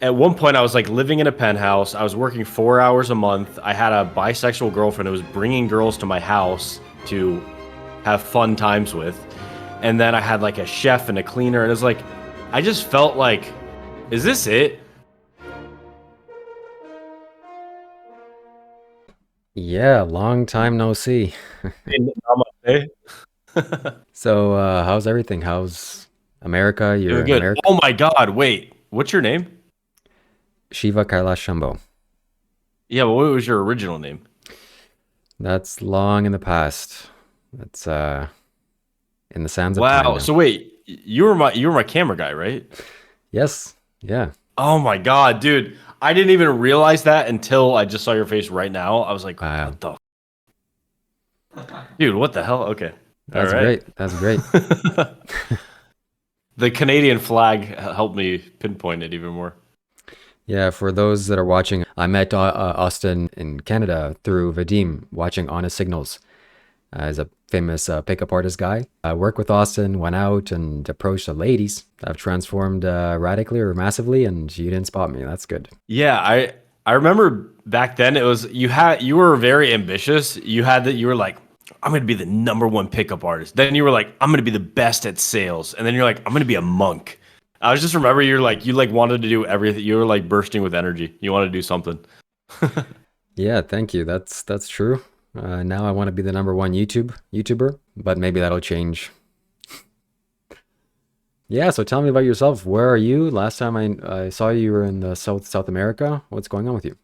At one point, I was like living in a penthouse. I was working 4 hours a month. I had a bisexual girlfriend who was bringing girls to my house to have fun times with. And then I had like a chef and a cleaner. And it was like, I just felt like, is this it? Yeah, long time no see. In Namaste. So, how's everything? How's America? You're Doing in good. America? Oh my God. Wait, what's your name? Shiva, Kailash, Shambho. Yeah, but what was your original name? That's long in the past. That's in the sands of time Wow. now. So wait, you were my camera guy, right? Yes. Yeah. Oh my God, dude. I didn't even realize that until I just saw your face right now. I was like, Wow. what the dude, what the hell? Okay. All That's right. great. That's great. The Canadian flag helped me pinpoint it even more. Yeah, for those that are watching, I met Austin in Canada through Vadim watching Honest Signals as a famous pickup artist guy. I worked with Austin, went out and approached the ladies. I've transformed radically or massively, and you didn't spot me. That's good. Yeah, I remember back then it was you were very ambitious. You were like, I'm gonna be the number one pickup artist. Then you were like, I'm gonna be the best at sales. And then you're like, I'm gonna be a monk. I was just remember you like wanted to do everything. You were like bursting with energy. You wanted to do something. Yeah, thank you. That's true. Now I want to be the number one YouTuber, but maybe that'll change. Yeah, so tell me about yourself. Where are you? Last time I saw you, you were in the South America. What's going on with you?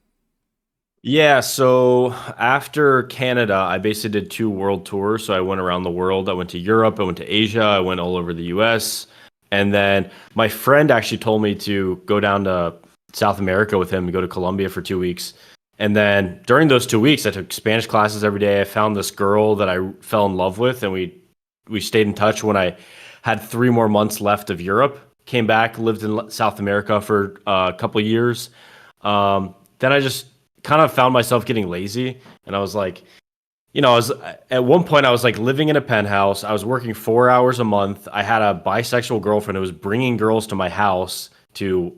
Yeah, so after Canada, I basically did two world tours. So I went around the world. I went to Europe, I went to Asia, I went all over the US. And then my friend actually told me to go down to South America with him, go to Colombia for 2 weeks. And then during those 2 weeks, I took Spanish classes every day. I found this girl that I fell in love with, and we stayed in touch when I had 3 more months left of Europe. Came back, lived in South America for a couple of years. Then I just kind of found myself getting lazy, and I was like, I was at one point I was like living in a penthouse. I was working 4 hours a month. I had a bisexual girlfriend who was bringing girls to my house to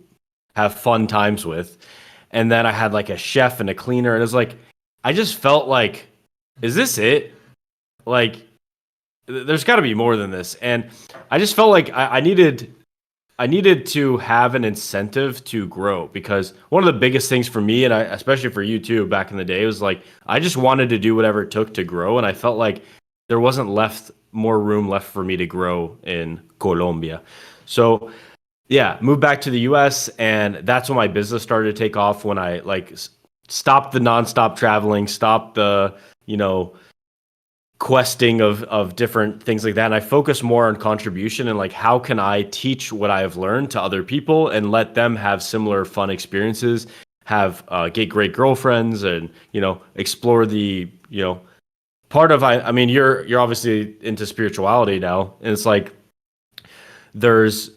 have fun times with. And then I had like a chef and a cleaner, and it was like, I just felt like, is this it? Like, there's got to be more than this. And I just felt like I needed to have an incentive to grow, because one of the biggest things for me, and especially for you too, back in the day, was like I just wanted to do whatever it took to grow, and I felt like there wasn't left more room left for me to grow in Colombia. So yeah, moved back to the US, and that's when my business started to take off, when I like stopped the nonstop traveling, stopped the, you know, questing of different things like that, and I focus more on contribution and like how can I teach what I have learned to other people and let them have similar fun experiences, have get great girlfriends, and explore the part of I mean you're obviously into spirituality now, and it's like there's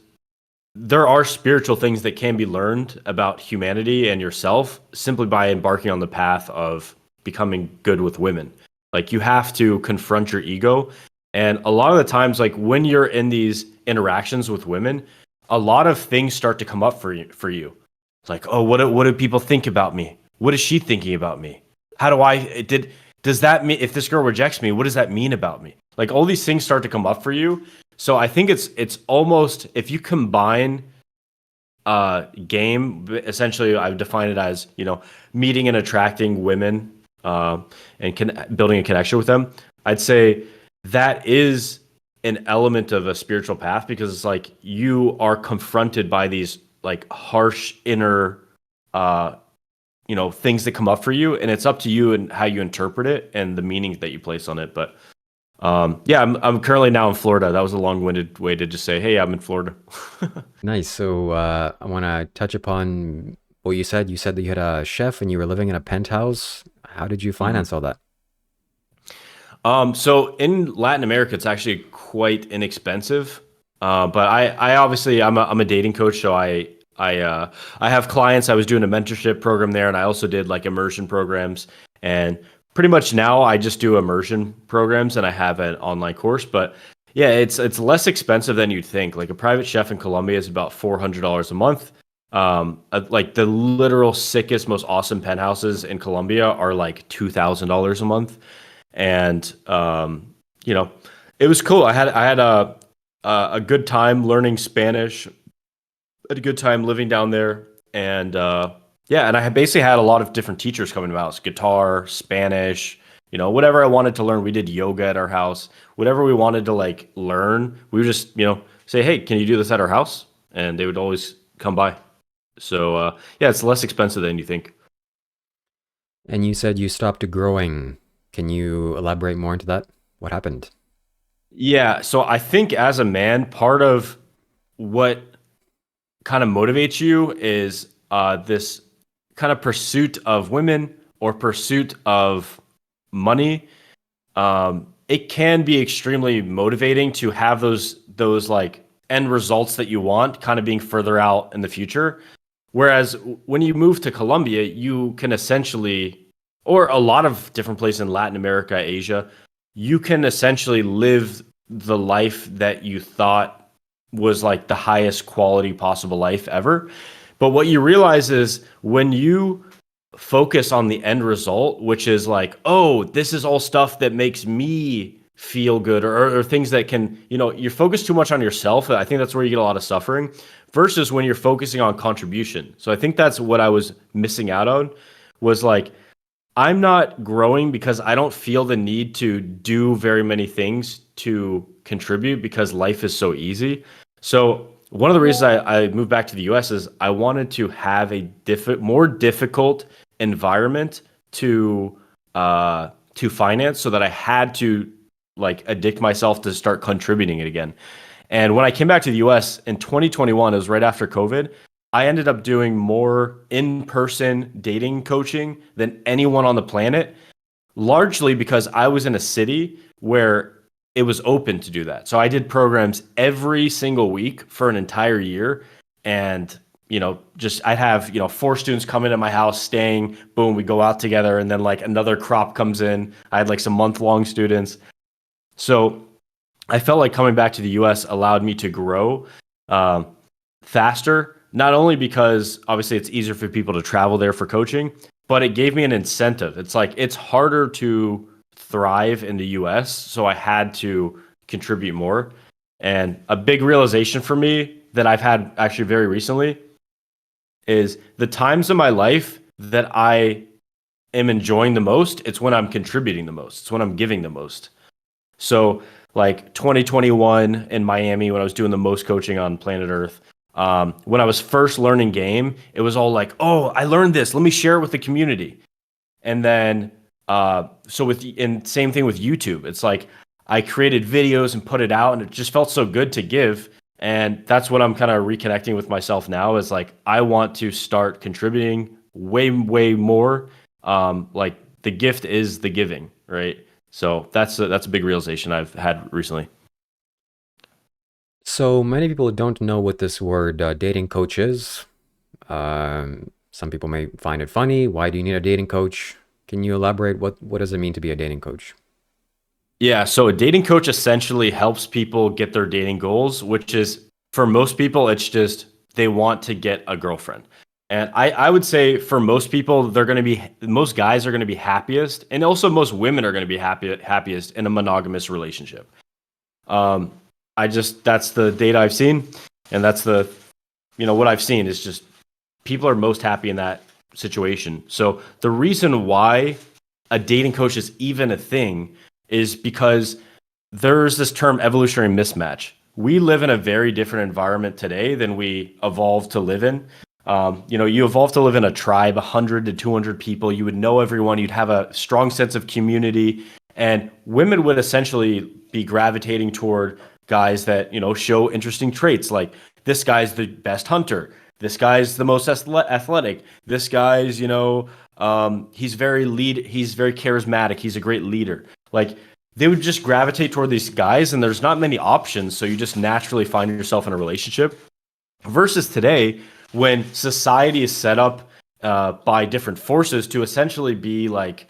there are spiritual things that can be learned about humanity and yourself simply by embarking on the path of becoming good with women. Like you have to confront your ego. And a lot of the times, like when you're in these interactions with women, a lot of things start to come up for you. It's like, oh, what do people think about me? What is she thinking about me? How do I did does that mean, if this girl rejects me, what does that mean about me? Like all these things start to come up for you. So I think it's almost, if you combine game, essentially I've defined it as, meeting and attracting women, and building a connection with them. I'd say that is an element of a spiritual path, because it's like you are confronted by these like harsh inner uh things that come up for you, and it's up to you and how you interpret it and the meaning that you place on it. But yeah, I'm currently now in Florida. That was a long-winded way to just say, hey, I'm in Florida. Nice. So I want to touch upon what you said. You said that you had a chef and you were living in a penthouse. How did you Mhm. finance all that? So in Latin America, it's actually quite inexpensive. But I obviously I'm a dating coach, so I have clients. I was doing a mentorship program there, and I also did like immersion programs. And pretty much now I just do immersion programs, and I have an online course. But yeah, it's less expensive than you'd think. Like a private chef in Colombia is about $400 a month. Like the literal sickest, most awesome penthouses in Colombia are like $2,000 a month, and you know, it was cool. I had a good time learning Spanish. Had a good time living down there, and yeah, and I had basically had a lot of different teachers coming to my house: guitar, Spanish, whatever I wanted to learn. We did yoga at our house. Whatever we wanted to like learn, we would just say, "Hey, can you do this at our house?" And they would always come by. So yeah, it's less expensive than you think. And you said you stopped growing. Can you elaborate more into that? What happened? Yeah, so I think as a man, part of what kind of motivates you is this kind of pursuit of women or pursuit of money. It can be extremely motivating to have those like end results that you want kind of being further out in the future. Whereas when you move to Colombia, you can essentially, or a lot of different places in Latin America, Asia, you can essentially live the life that you thought was like the highest quality possible life ever. But what you realize is when you focus on the end result, which is like, oh, this is all stuff that makes me feel good, or things that can, you're focused too much on yourself. I think that's where you get a lot of suffering versus when you're focusing on contribution. So I think that's what I was missing out on was like, I'm not growing because I don't feel the need to do very many things to contribute because life is so easy. So one of the reasons I moved back to the US is I wanted to have a more difficult environment to finance so that I had to like addict myself to start contributing it again. And when I came back to the US in 2021, it was right after COVID, I ended up doing more in-person dating coaching than anyone on the planet, largely because I was in a city where it was open to do that. So I did programs every single week for an entire year. And, just I'd have, 4 students come into my house staying, boom, we go out together. And then like another crop comes in. I had like some month-long students. So I felt like coming back to the US allowed me to grow faster, not only because obviously it's easier for people to travel there for coaching, but it gave me an incentive. It's like it's harder to thrive in the US, so I had to contribute more. And a big realization for me that I've had actually very recently is the times in my life that I am enjoying the most, it's when I'm contributing the most. It's when I'm giving the most. So like 2021 in Miami, when I was doing the most coaching on planet Earth, when I was first learning game, it was all like, oh, I learned this. Let me share it with the community. And then, and same thing with YouTube. It's like I created videos and put it out, and it just felt so good to give. And that's what I'm kind of reconnecting with myself now is like, I want to start contributing way, way more. Like the gift is the giving, right? So that's a big realization I've had recently. So many people don't know what this word dating coach is. Some people may find it funny. Why do you need a dating coach? Can you elaborate? What does it mean to be a dating coach? Yeah, so a dating coach essentially helps people get their dating goals, which is for most people, it's just they want to get a girlfriend. And I would say for most people, most guys are going to be happiest, and also most women are going to be happiest in a monogamous relationship. Um, that's the data I've seen, and that's what I've seen is just people are most happy in that situation. So the reason why a dating coach is even a thing is because there's this term evolutionary mismatch. We live in a very different environment today than we evolved to live in. You evolved to live in a tribe, 100 to 200 people. You would know everyone. You'd have a strong sense of community. And women would essentially be gravitating toward guys that, show interesting traits. Like this guy's the best hunter. This guy's the most athletic. This guy's, he's he's very charismatic. He's a great leader. Like they would just gravitate toward these guys, and there's not many options. So you just naturally find yourself in a relationship. Versus today, when society is set up by different forces to essentially be like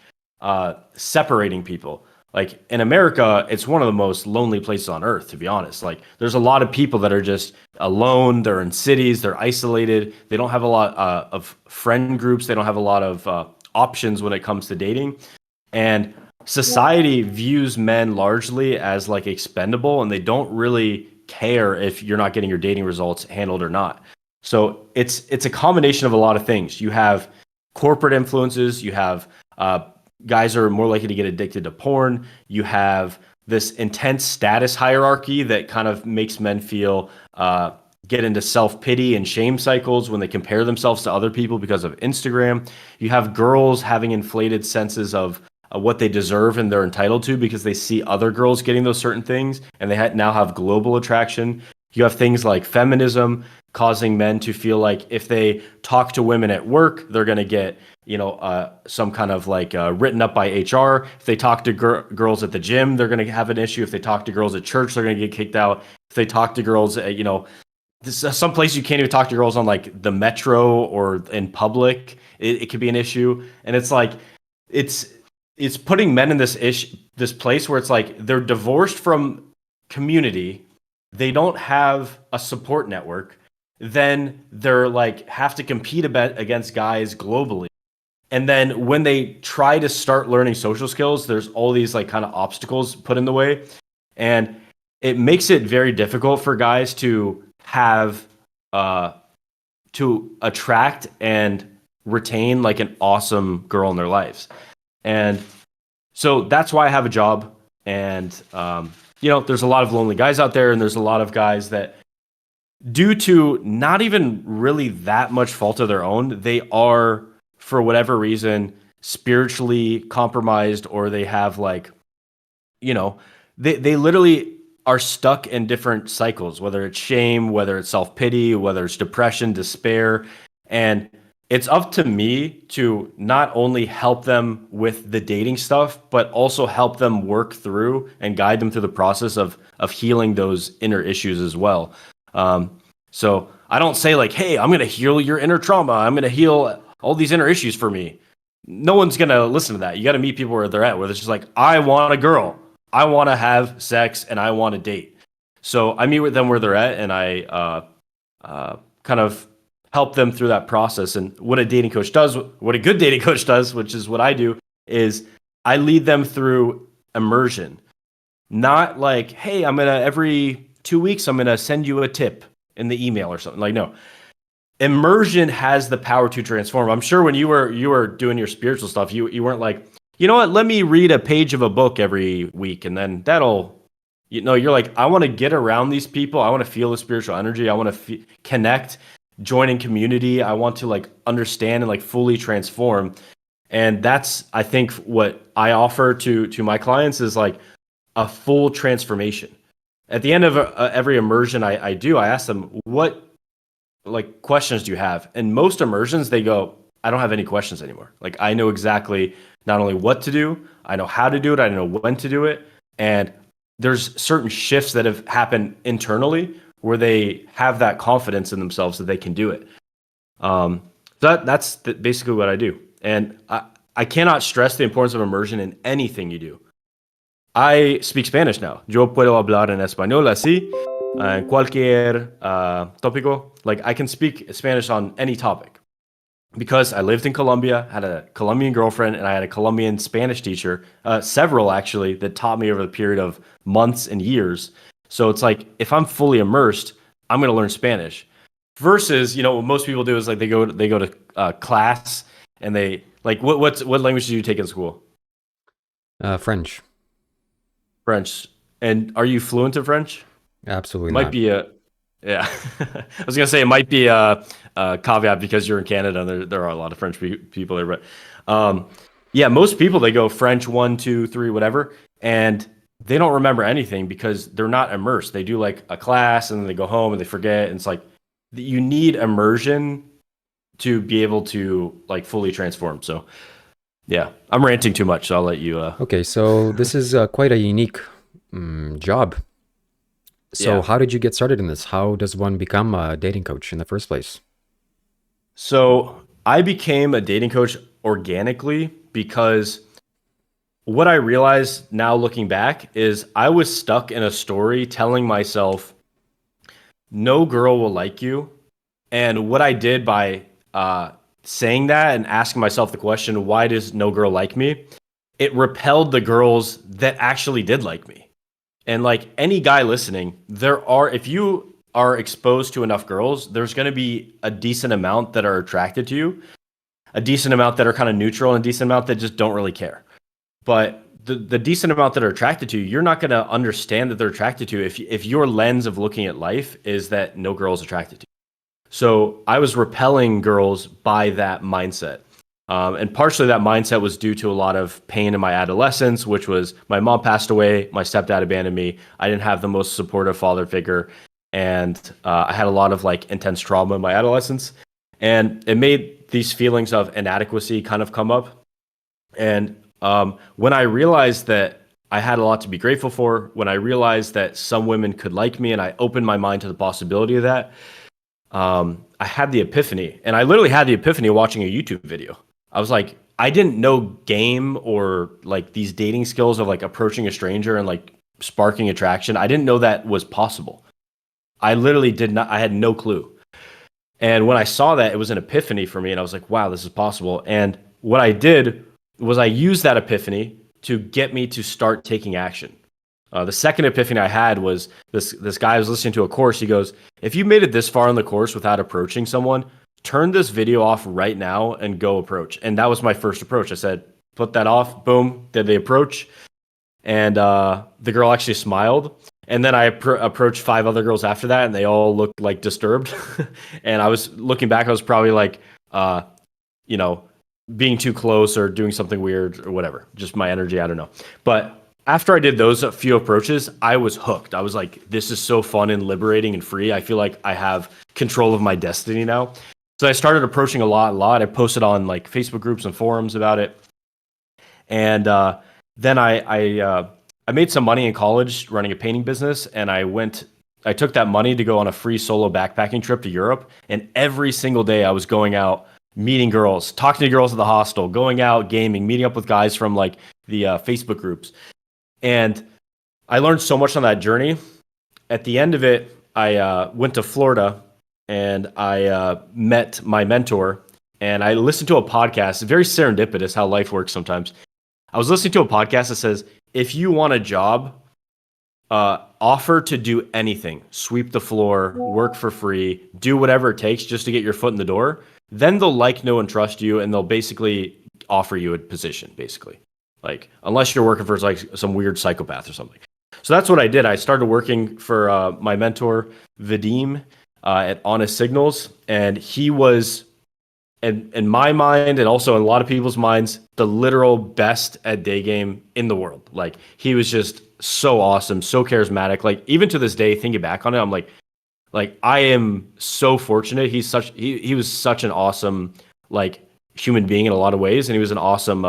separating people. Like in America, it's one of the most lonely places on earth, to be honest. Like there's a lot of people that are just alone. They're in cities. They're isolated. They don't have a lot of friend groups. They don't have a lot of options when it comes to dating. And society views men largely as like expendable, and they don't really care if you're not getting your dating results handled or not. So it's a combination of a lot of things. You have corporate influences. You have guys are more likely to get addicted to porn. You have this intense status hierarchy that kind of makes men feel get into self-pity and shame cycles when they compare themselves to other people because of Instagram. You have girls having inflated senses of what they deserve and they're entitled to because they see other girls getting those certain things, and they now have global attraction. You have things like feminism causing men to feel like if they talk to women at work, they're going to get, some kind of like written up by HR. If they talk to girls at the gym, they're going to have an issue. If they talk to girls at church, they're going to get kicked out. If they talk to girls at, this is some place you can't even talk to girls on, like the metro or in public, it could be an issue. And it's like, it's putting men in this place where it's like they're divorced from community. They don't have a support network. Then they're like have to compete a bit against guys globally. And then when they try to start learning social skills, there's all these like kind of obstacles put in the way. And it makes it very difficult for guys to have to attract and retain like an awesome girl in their lives. And so that's why I have a job. And there's a lot of lonely guys out there, and there's a lot of guys that, due to not even really that much fault of their own, they are, for whatever reason, spiritually compromised, or they have like, they literally are stuck in different cycles, whether it's shame, whether it's self-pity, whether it's depression, despair. And it's up to me to not only help them with the dating stuff, but also help them work through and guide them through the process of healing those inner issues as well. So I don't say like, hey, I'm going to heal your inner trauma. I'm going to heal all these inner issues for me. No one's going to listen to that. You got to meet people where they're at, where it's just like, I want a girl. I want to have sex and I want to date. So I meet with them where they're at, and I kind of help them through that process. And what a dating coach does, what a good dating coach does, which is what I do, is I lead them through immersion. Not like, hey, every 2 weeks, I'm going to send you a tip in the email or something. Like, no. Immersion has the power to transform. I'm sure when you were doing your spiritual stuff, you weren't like, you know what, let me read a page of a book every week and then that'll, you're like, I want to get around these people. I want to feel the spiritual energy. I want to connect, join in community. I want to like understand and like fully transform. And that's, I think, what I offer to my clients is like a full transformation. At the end of every immersion I do, I ask them, what like questions do you have? And most immersions, they go, I don't have any questions anymore. Like I know exactly not only what to do, I know how to do it, I know when to do it. And there's certain shifts that have happened internally where they have that confidence in themselves that they can do it. That's basically what I do. And I cannot stress the importance of immersion in anything you do. I speak Spanish now. Yo puedo hablar en español así, en cualquier tópico. Like I can speak Spanish on any topic because I lived in Colombia, had a Colombian girlfriend, and I had a Colombian Spanish teacher, several actually, that taught me over the period of months and years. So it's like, if I'm fully immersed, I'm going to learn Spanish. Versus, what most people do is like they go to class and they like what language did you take in school? French. French. And are you fluent in French? Absolutely Might not. be yeah. I was gonna say it might be a caveat because you're in Canada and there are a lot of French people there, but yeah, most people they go French 1, 2, 3, whatever, and they don't remember anything because they're not immersed. They do like a class and then they go home and they forget. And it's like you need immersion to be able to like fully transform. So yeah, I'm ranting too much, so I'll let you. Okay, so this is quite a unique job. So Yeah. how did you get started in this? How does one become a dating coach in the first place? So I became a dating coach organically because what I realized now looking back is I was stuck in a story telling myself no girl will like you. And what I did by saying that and asking myself the question, why does no girl like me? It repelled the girls that actually did like me. And like any guy listening, if you are exposed to enough girls, there's going to be a decent amount that are attracted to you, a decent amount that are kind of neutral, and a decent amount that just don't really care. But the decent amount that are attracted to you, you're not going to understand that they're attracted to you if your lens of looking at life is that no girl is attracted to you. So I was repelling girls by that mindset. And partially that mindset was due to a lot of pain in my adolescence, which was my mom passed away, my stepdad abandoned me. I didn't have the most supportive father figure. And I had a lot of like intense trauma in my adolescence. And it made these feelings of inadequacy kind of come up. And when I realized that I had a lot to be grateful for, when I realized that some women could like me and I opened my mind to the possibility of that, I had the epiphany. And I literally had the epiphany watching a YouTube video. I was like, I didn't know game or like these dating skills of like approaching a stranger and like sparking attraction. I didn't know that was possible. I literally did not, I had no clue. And when I saw that, it was an epiphany for me. And I was like, wow, this is possible. And what I did was I used that epiphany to get me to start taking action. The second epiphany I had was this guy was listening to a course. He goes, if you made it this far in the course without approaching someone, turn this video off right now and go approach. And that was my first approach. I said, put that off. Boom. Did they approach? And the girl actually smiled. And then I approached 5 other girls after that, and they all looked like disturbed. And I was looking back, I was probably like, being too close or doing something weird or whatever. Just my energy. I don't know. But after I did those few approaches, I was hooked. I was like, this is so fun and liberating and free. I feel like I have control of my destiny now. So I started approaching a lot. I posted on like Facebook groups and forums about it. And then I made some money in college running a painting business. And I took that money to go on a free solo backpacking trip to Europe. And every single day I was going out, meeting girls, talking to girls at the hostel, going out, gaming, meeting up with guys from like the Facebook groups. And I learned so much on that journey. At the end of it, I went to Florida and I met my mentor, and I listened to a podcast. Very serendipitous how life works sometimes. I was listening to a podcast that says, if you want a job, offer to do anything, sweep the floor, work for free, do whatever it takes just to get your foot in the door. Then they'll like, know, and trust you, and they'll basically offer you a position, basically. Like, unless you're working for like some weird psychopath or something. So that's what I did. I started working for my mentor, Vadim, at Honest Signals. And he was, in my mind, and also in a lot of people's minds, the literal best at day game in the world. Like, he was just so awesome, so charismatic. Like, even to this day, thinking back on it, I'm like I am so fortunate. He was such an awesome like human being in a lot of ways, and he was an awesome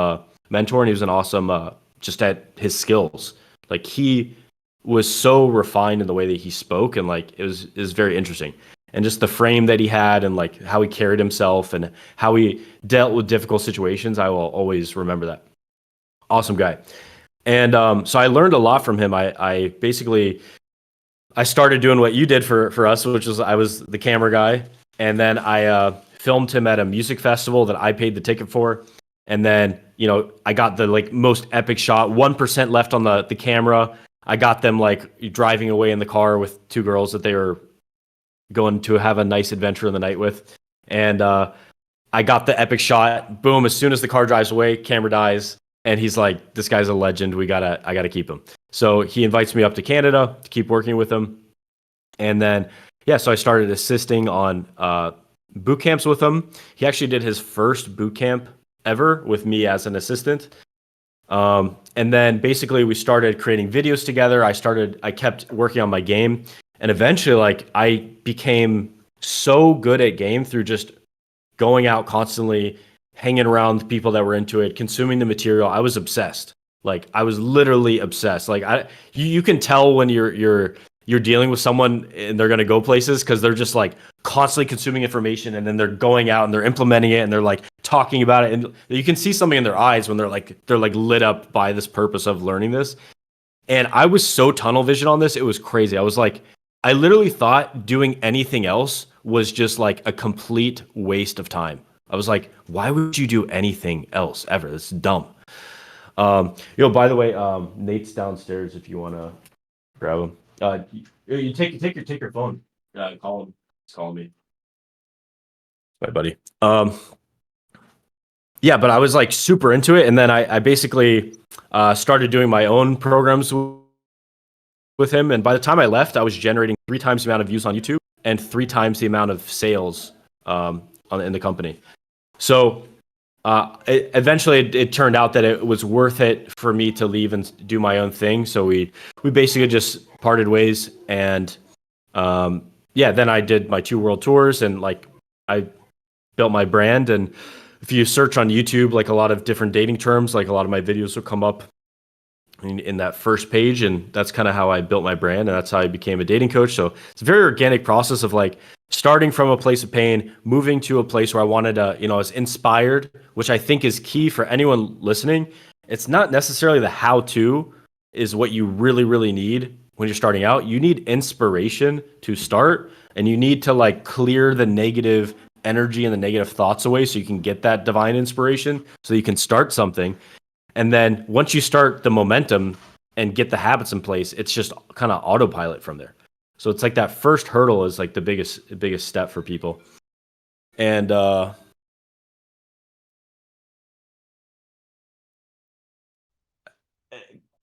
mentor, and he was an awesome just at his skills. Like, he was so refined in the way that he spoke, and like it was very interesting. And just the frame that he had, and like how he carried himself, and how he dealt with difficult situations, I will always remember that. Awesome guy. And so I learned a lot from him. I basically I started doing what you did for us, which was I was the camera guy, and then I filmed him at a music festival that I paid the ticket for. And then, I got the like most epic shot, 1% left on the camera. I got them like driving away in the car with 2 girls that they were going to have a nice adventure in the night with. And I got the epic shot. Boom. As soon as the car drives away, camera dies. And he's like, this guy's a legend. I gotta keep him. So he invites me up to Canada to keep working with him. And then, so I started assisting on boot camps with him. He actually did his first boot camp ever with me as an assistant. And then basically we started creating videos together. I kept working on my game. And eventually, like, I became so good at game through just going out constantly, hanging around people that were into it, consuming the material. I was obsessed. Like, I was literally obsessed. Like, you can tell when you're you're dealing with someone and they're going to go places because they're just like constantly consuming information, and then they're going out and they're implementing it and they're like talking about it, and you can see something in their eyes when they're like lit up by this purpose of learning this. And I was so tunnel vision on this, it was crazy. I was like, I literally thought doing anything else was just like a complete waste of time. I was like, why would you do anything else ever? This is dumb. By the way, Nate's downstairs if you want to grab him. You take your phone. Call him. He's calling me. My buddy. Yeah, but I was like super into it, and then I basically started doing my own programs with him. And by the time I left, I was generating 3 times the amount of views on YouTube and 3 times the amount of sales in the company. So eventually it turned out that it was worth it for me to leave and do my own thing. So we basically just parted ways. And then I did my 2 world tours, and like I built my brand. And if you search on YouTube, like a lot of different dating terms, like a lot of my videos will come up in that first page, and that's kind of how I built my brand, and that's how I became a dating coach. So it's a very organic process of like starting from a place of pain, moving to a place where I wanted to, I was inspired, which I think is key for anyone listening. It's not necessarily the how-to is what you really, really need when you're starting out. You need inspiration to start, and you need to like clear the negative energy and the negative thoughts away so you can get that divine inspiration so you can start something. And then once you start the momentum and get the habits in place, it's just kind of autopilot from there. So it's like that first hurdle is like the biggest step for people. And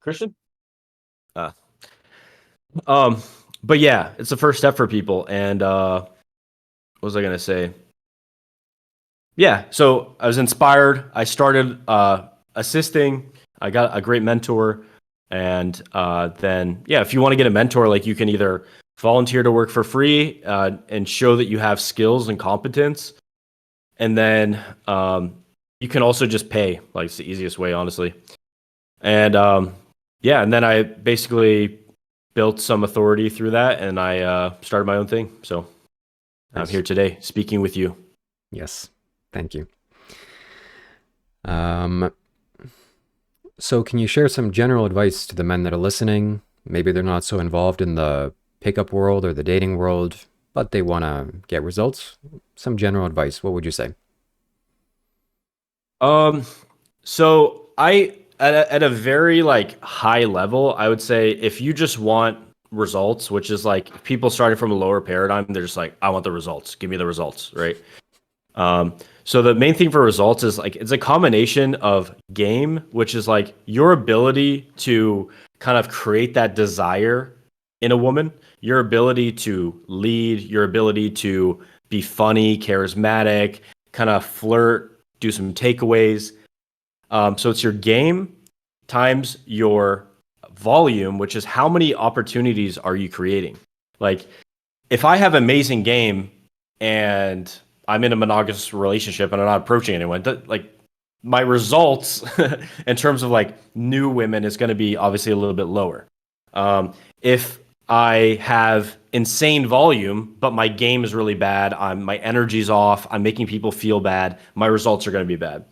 Christian? But yeah, it's the first step for people. And what was I gonna say? Yeah, so I was inspired. I started assisting. I got a great mentor. And then, if you want to get a mentor, like you can either volunteer to work for free and show that you have skills and competence. And then you can also just pay. Like it's the easiest way, honestly. And and then I basically built some authority through that, and I started my own thing. So I'm here today speaking with you. Yes, thank you. So can you share some general advice to the men that are listening? Maybe they're not so involved in the pickup world or the dating world, but they want to get results. Some general advice. What would you say? So at a very like high level, I would say if you just want results, which is like people starting from a lower paradigm, they're just like, I want the results. Give me the results, right? So the main thing for results is like it's a combination of game, which is like your ability to kind of create that desire in a woman, your ability to lead, your ability to be funny, charismatic, kind of flirt, do some takeaways. So it's your game times your volume, which is how many opportunities are you creating? Like if I have amazing game and I'm in a monogamous relationship and I'm not approaching anyone, like my results in terms of like new women is going to be obviously a little bit lower. If I have insane volume, but my game is really bad, my energy's off, I'm making people feel bad, my results are going to be bad.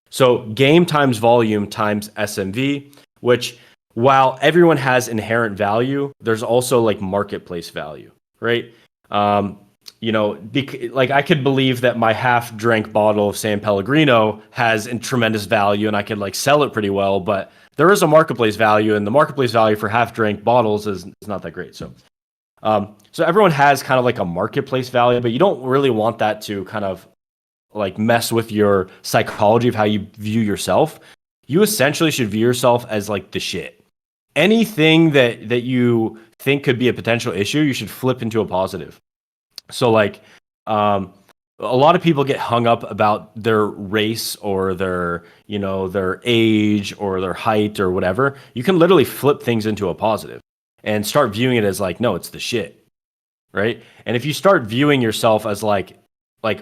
So game times volume times SMV, which while everyone has inherent value, there's also like marketplace value, right? Like I could believe that my half-drank bottle of San Pellegrino has a tremendous value and I could like sell it pretty well, but there is a marketplace value, and the marketplace value for half-drank bottles is not that great. So everyone has kind of like a marketplace value, but you don't really want that to kind of like mess with your psychology of how you view yourself. You essentially should view yourself as like the shit. Anything that you think could be a potential issue, you should flip into a positive. So like a lot of people get hung up about their race or their age or their height or whatever. You can literally flip things into a positive and start viewing it as like, no, it's the shit, right? And if you start viewing yourself as like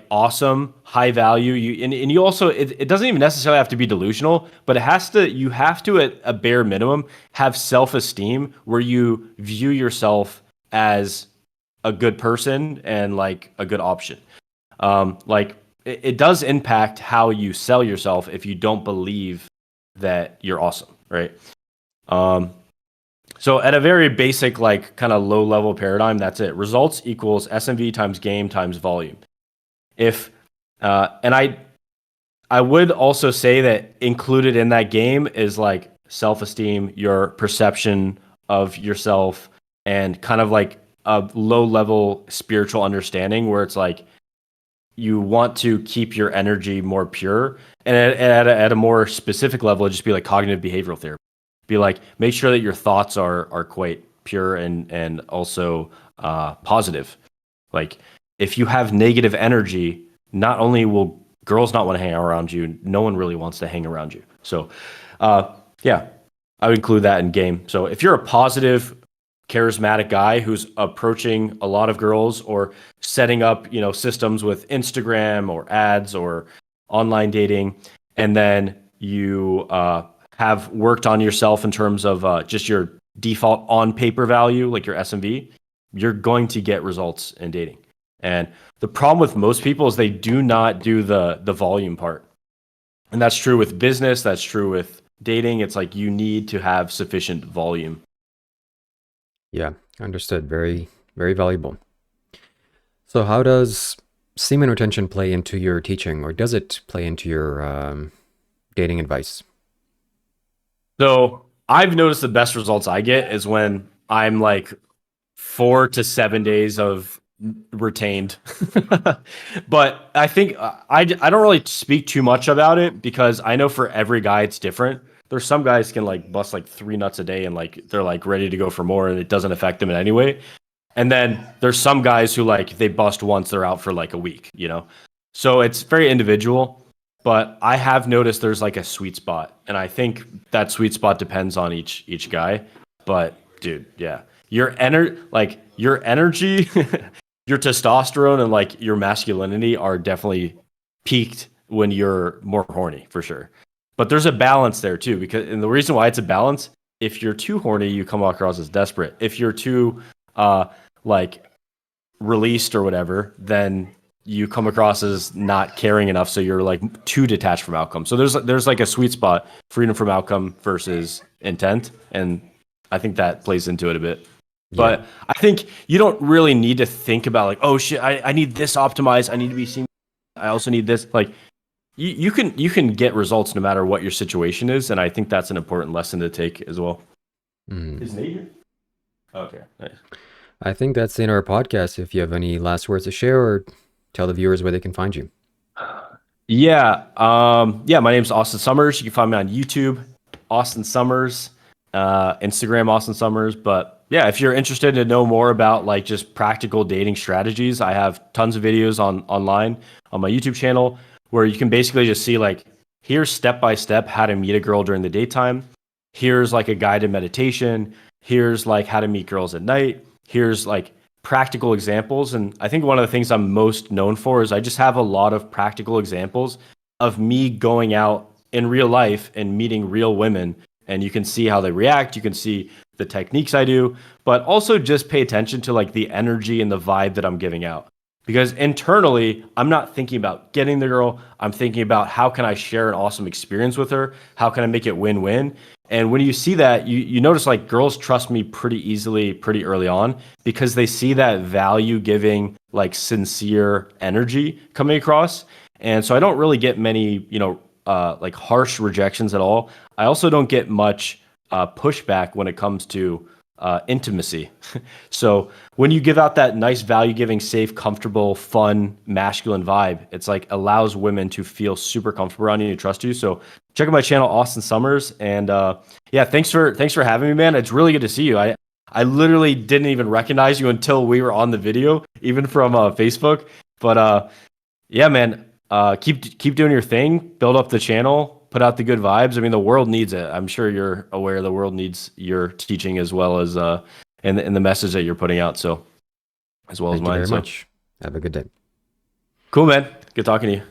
awesome, high value, you also it doesn't even necessarily have to be delusional, but you have to at a bare minimum have self-esteem where you view yourself as a good person and like a good option. Like it does impact how you sell yourself if you don't believe that you're awesome, right? Um, so at a very basic, like kind of low level paradigm, that's it. Results equals SMV times game times volume. If and I would also say that included in that game is like self-esteem, your perception of yourself, and kind of like a low-level spiritual understanding where it's like you want to keep your energy more pure. And at a more specific level, it'd just be like cognitive behavioral therapy. Be like, make sure that your thoughts are quite pure and also positive. Like if you have negative energy, not only will girls not want to hang around you, no one really wants to hang around you. So, yeah, I would include that in game. So if you're a positive, charismatic guy who's approaching a lot of girls or setting up, systems with Instagram or ads or online dating, and then you have worked on yourself in terms of just your default on paper value, like your SMV, you're going to get results in dating. And the problem with most people is they do not do the volume part. And that's true with business, that's true with dating. It's like you need to have sufficient volume. Yeah, understood. Very, very valuable. So how does semen retention play into your teaching, or does it play into your dating advice? So I've noticed the best results I get is when I'm like 4 to 7 days of retained. But I think I don't really speak too much about it because I know for every guy it's different. There's some guys can like bust like 3 nuts a day and like they're like ready to go for more and it doesn't affect them in any way. And then there's some guys who like they bust once, they're out for like a week. So it's very individual. But I have noticed there's like a sweet spot, and I think that sweet spot depends on each guy. But dude, yeah, your energy, your testosterone, and like your masculinity are definitely peaked when you're more horny for sure. But there's a balance there too, and the reason why it's a balance, if you're too horny, you come across as desperate. If you're too uh like released or whatever, then you come across as not caring enough, so you're like too detached from outcome. So there's like a sweet spot, freedom from outcome versus intent, and I think that plays into it a bit. Yeah. But I think you don't really need to think about like, oh shit, I need this optimized, I need to be seen, I also need this. Like you can get results no matter what your situation is, and I think that's an important lesson to take as well. Mhm. Is Nate here? Okay, nice. I think that's in our podcast. If you have any last words to share, or tell the viewers where they can find you. Yeah, my name's Austin Summers. You can find me on YouTube, Austin Summers, Instagram, Austin Summers. But yeah, if you're interested to know more about like just practical dating strategies, I have tons of videos online on my YouTube channel where you can basically just see like here's step by step how to meet a girl during the daytime. Here's like a guided meditation. Here's like how to meet girls at night. Here's like practical examples. And I think one of the things I'm most known for is I just have a lot of practical examples of me going out in real life and meeting real women. And you can see how they react. You can see the techniques I do, but also just pay attention to like the energy and the vibe that I'm giving out. Because internally, I'm not thinking about getting the girl. I'm thinking about how can I share an awesome experience with her? How can I make it win-win? And when you see that, you notice like girls trust me pretty easily, pretty early on, because they see that value giving, like sincere energy coming across. And so I don't really get many, like harsh rejections at all. I also don't get much pushback when it comes to intimacy. So when you give out that nice value giving, safe, comfortable, fun, masculine vibe, it's like allows women to feel super comfortable around you and trust you. So check out my channel, Austin Summers. And yeah, thanks for having me, man. It's really good to see you. I literally didn't even recognize you until we were on the video, even from Facebook. But yeah, man, keep doing your thing, build up the channel, put out the good vibes. I mean, the world needs it. I'm sure you're aware the world needs your teaching as well as and the message that you're putting out. So as well as Thank you mine. very So much. Have a good day. cool, man. Good talking to you.